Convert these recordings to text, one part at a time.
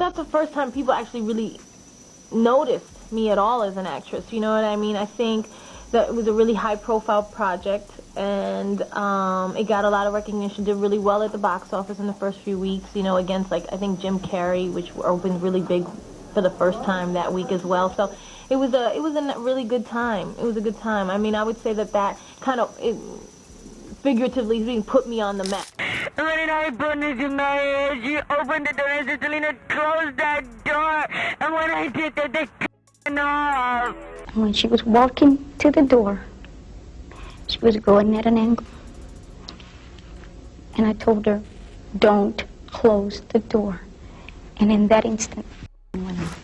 that's the first time people actually really noticed me at all as an actress. You know what I mean? I think that it was a really high-profile project, and it got a lot of recognition. Did really well at the box office in the first few weeks. You know, against like I think Jim Carrey, which opened really big for the first time that week as well. So it was a really good time. It was a good time. I mean, I would say that kind of figuratively speaking put me on the map. When I put this in my ear, she opened the door and said, Selena, close that door. And when I did that, they cut off. When she was walking to the door, she was going at an angle. And I told her, don't close the door. And in that instant,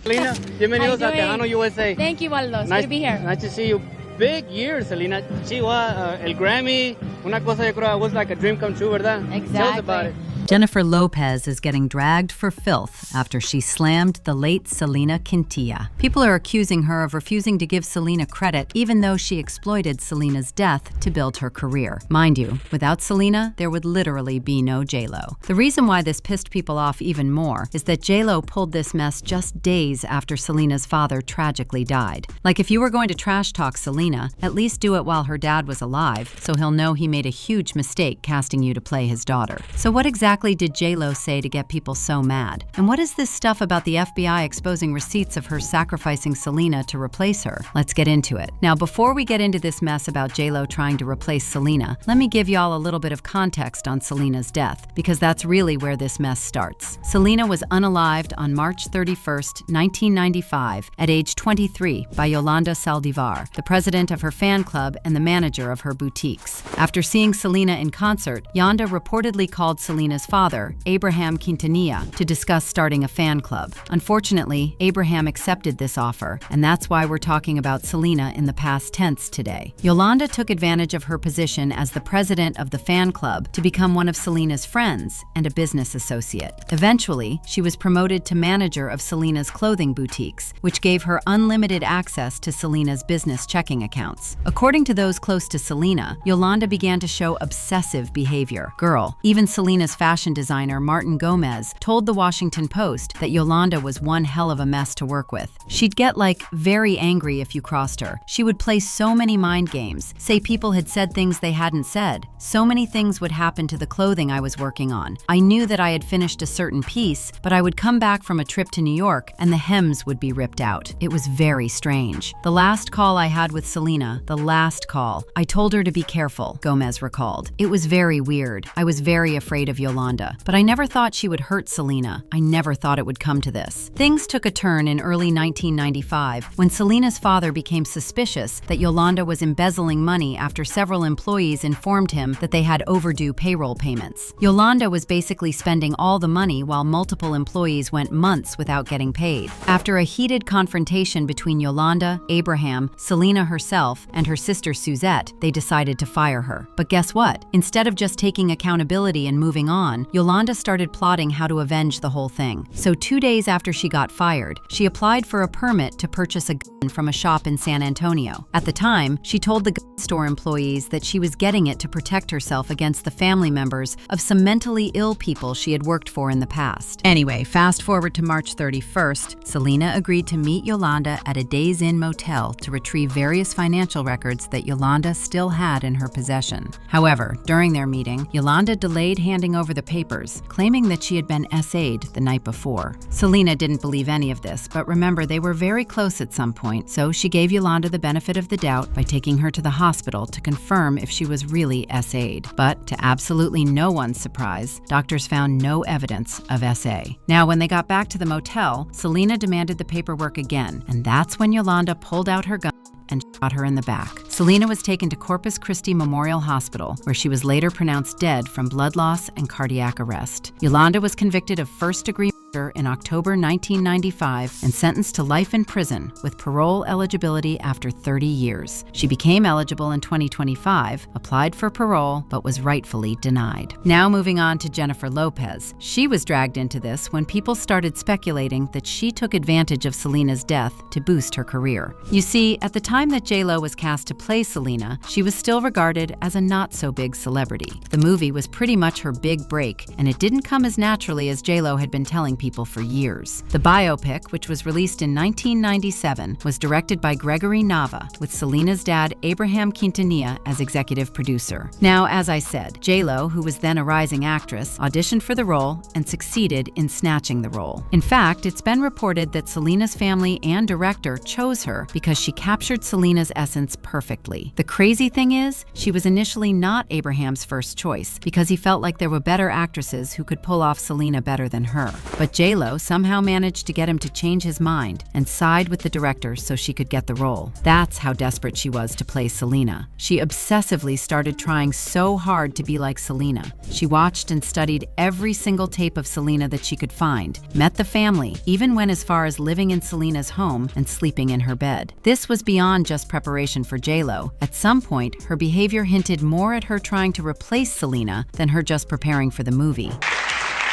Selena, bienvenidos a Tejano, USA. Thank you, Waldo. Good to be here. Nice to see you. Big year, Selena. Chihuahua, el Grammy, una cosa yo creo was like a dream come true, ¿verdad? Exactly. Tell us about it. Jennifer Lopez is getting dragged for filth after she slammed the late Selena Quintilla. People are accusing her of refusing to give Selena credit, even though she exploited Selena's death to build her career. Mind you, without Selena, there would literally be no J-Lo. The reason why this pissed people off even more is that J-Lo pulled this mess just days after Selena's father tragically died. Like, if you were going to trash talk Selena, at least do it while her dad was alive, so he'll know he made a huge mistake casting you to play his daughter. So what exactly did J-Lo say to get people so mad? And what is this stuff about the FBI exposing receipts of her sacrificing Selena to replace her? Let's get into it. Now, before we get into this mess about J-Lo trying to replace Selena, let me give y'all a little bit of context on Selena's death, because that's really where this mess starts. Selena was unalived on March 31st, 1995, at age 23 by Yolanda Saldivar, the president of her fan club and the manager of her boutiques. After seeing Selena in concert, Yolanda reportedly called Selena's father, Abraham Quintanilla, to discuss starting a fan club. Unfortunately, Abraham accepted this offer, and that's why we're talking about Selena in the past tense today. Yolanda took advantage of her position as the president of the fan club to become one of Selena's friends and a business associate. Eventually, she was promoted to manager of Selena's clothing boutiques, which gave her unlimited access to Selena's business checking accounts. According to those close to Selena, Yolanda began to show obsessive behavior. Girl, even Selena's fashion designer Martin Gomez told the Washington Post that Yolanda was one hell of a mess to work with. She'd get very angry if you crossed her. She would play so many mind games, say people had said things they hadn't said. So many things would happen to the clothing I was working on. I knew that I had finished a certain piece, but I would come back from a trip to New York and the hems would be ripped out. It was very strange. The last call I had with Selena, I told her to be careful, Gomez recalled. It was very weird. I was very afraid of Yolanda, but I never thought she would hurt Selena. I never thought it would come to this. Things took a turn in early 1995 when Selena's father became suspicious that Yolanda was embezzling money after several employees informed him that they had overdue payroll payments. Yolanda was basically spending all the money while multiple employees went months without getting paid. After a heated confrontation between Yolanda, Abraham, Selena herself, and her sister Suzette, they decided to fire her. But guess what? Instead of just taking accountability and moving on, Yolanda started plotting how to avenge the whole thing. So 2 days after she got fired, she applied for a permit to purchase a gun from a shop in San Antonio. At the time, she told the gun store employees that she was getting it to protect herself against the family members of some mentally ill people she had worked for in the past. Anyway, fast forward to March 31st, Selena agreed to meet Yolanda at a Days Inn motel to retrieve various financial records that Yolanda still had in her possession. However, during their meeting, Yolanda delayed handing over the papers, claiming that she had been SA'd the night before. Selena didn't believe any of this, but remember, they were very close at some point, so she gave Yolanda the benefit of the doubt by taking her to the hospital to confirm if she was really SA'd. But to absolutely no one's surprise, doctors found no evidence of SA. Now, when they got back to the motel, Selena demanded the paperwork again, and that's when Yolanda pulled out her gun and shot her in the back. Selena was taken to Corpus Christi Memorial Hospital, where she was later pronounced dead from blood loss and cardiac arrest. Yolanda was convicted of first-degree murder in October 1995 and sentenced to life in prison with parole eligibility after 30 years. She became eligible in 2025, applied for parole, but was rightfully denied. Now moving on to Jennifer Lopez. She was dragged into this when people started speculating that she took advantage of Selena's death to boost her career. You see, at the time that J-Lo was cast to play Selena, she was still regarded as a not-so-big celebrity. The movie was pretty much her big break, and it didn't come as naturally as J-Lo had been telling people for years. The biopic, which was released in 1997, was directed by Gregory Nava, with Selena's dad, Abraham Quintanilla, as executive producer. Now, as I said, J.Lo, who was then a rising actress, auditioned for the role and succeeded in snatching the role. In fact, it's been reported that Selena's family and director chose her because she captured Selena's essence perfectly. The crazy thing is, she was initially not Abraham's first choice because he felt like there were better actresses who could pull off Selena better than her. But J.Lo somehow managed to get him to change his mind and side with the director so she could get the role. That's how desperate she was to play Selena. She obsessively started trying so hard to be like Selena. She watched and studied every single tape of Selena that she could find, met the family, even went as far as living in Selena's home and sleeping in her bed. This was beyond just preparation for J.Lo. At some point, her behavior hinted more at her trying to replace Selena than her just preparing for the movie.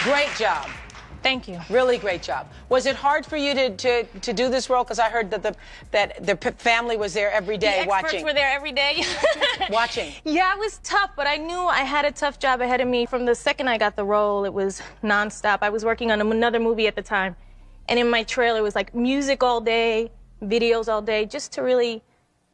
Great job. Thank you. Really great job. Was it hard for you to do this role? Because I heard that the family was there every day the experts watching. were there every day. Watching. Yeah, it was tough, but I knew I had a tough job ahead of me. From the second I got the role, it was nonstop. I was working on another movie at the time, and in my trailer it was like music all day, videos all day, just to really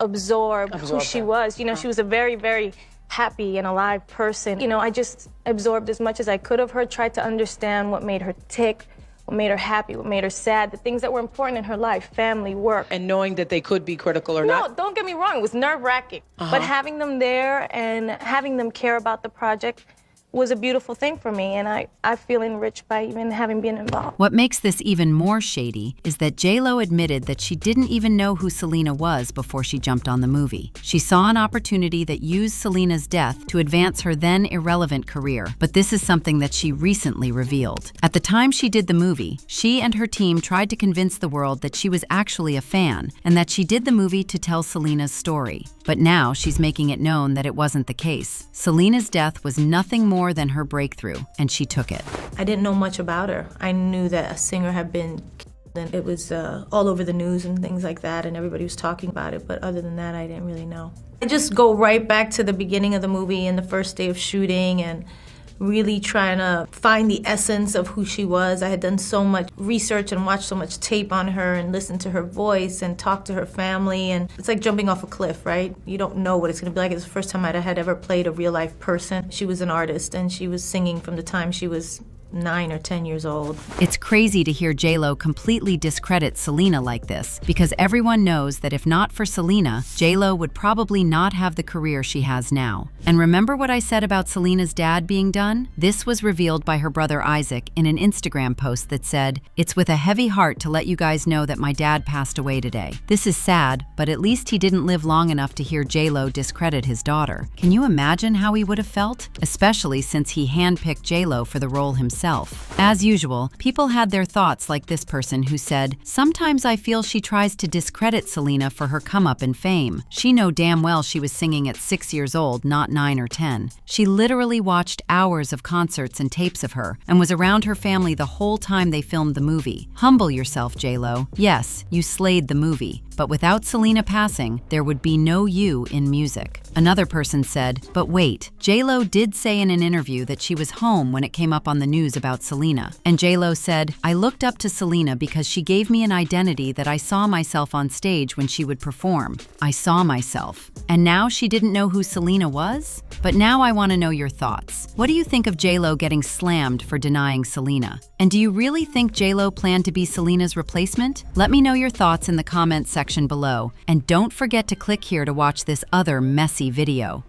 absorb who she was. You know, she was a very, very happy and alive person. You know, I just absorbed as much as I could of her, tried to understand what made her tick, what made her happy, what made her sad, the things that were important in her life, family, work. And knowing that they could be critical or No, not. don't get me wrong, it was nerve-wracking. But having them there and having them care about the project was a beautiful thing for me, and I feel enriched by even having been involved. What makes this even more shady is that J.Lo admitted that she didn't even know who Selena was before she jumped on the movie. She saw an opportunity that used Selena's death to advance her then irrelevant career, but this is something that she recently revealed. At the time she did the movie, she and her team tried to convince the world that she was actually a fan and that she did the movie to tell Selena's story. But now she's making it known that it wasn't the case. Selena's death was nothing more than her breakthrough, and she took it. I didn't know much about her. I knew that a singer had been killed, and it was all over the news and things like that, and everybody was talking about it, but other than that, I didn't really know. I just go right back to the beginning of the movie and the first day of shooting and really trying to find the essence of who she was. I had done so much research and watched so much tape on her and listened to her voice and talked to her family, and it's like jumping off a cliff, right? You don't know what it's going to be like. It's the first time I had ever played a real-life person. She was an artist, and she was singing from the time she was 9 or 10 years old. It's crazy to hear J.Lo completely discredit Selena like this, because everyone knows that if not for Selena, J.Lo would probably not have the career she has now. And remember what I said about Selena's dad being done? This was revealed by her brother Isaac in an Instagram post that said, "It's with a heavy heart to let you guys know that my dad passed away today. This is sad, but at least he didn't live long enough to hear J.Lo discredit his daughter." Can you imagine how he would have felt? Especially since he handpicked J.Lo for the role himself. As usual, people had their thoughts, like this person who said, "Sometimes I feel she tries to discredit Selena for her come-up in fame. She know damn well she was singing at 6 years old, not 9 or 10. She literally watched hours of concerts and tapes of her and was around her family the whole time they filmed the movie. Humble yourself, J.Lo. Yes, you slayed the movie, but without Selena passing, there would be no you in music." Another person said, "But wait, J.Lo did say in an interview that she was home when it came up on the news about Selena." And J.Lo said, "I looked up to Selena because she gave me an identity that I saw myself on stage when she would perform. I saw myself." And now she didn't know who Selena was? But now I want to know your thoughts. What do you think of J.Lo getting slammed for denying Selena? And do you really think J.Lo planned to be Selena's replacement? Let me know your thoughts in the comments section below. And don't forget to click here to watch this other messy video.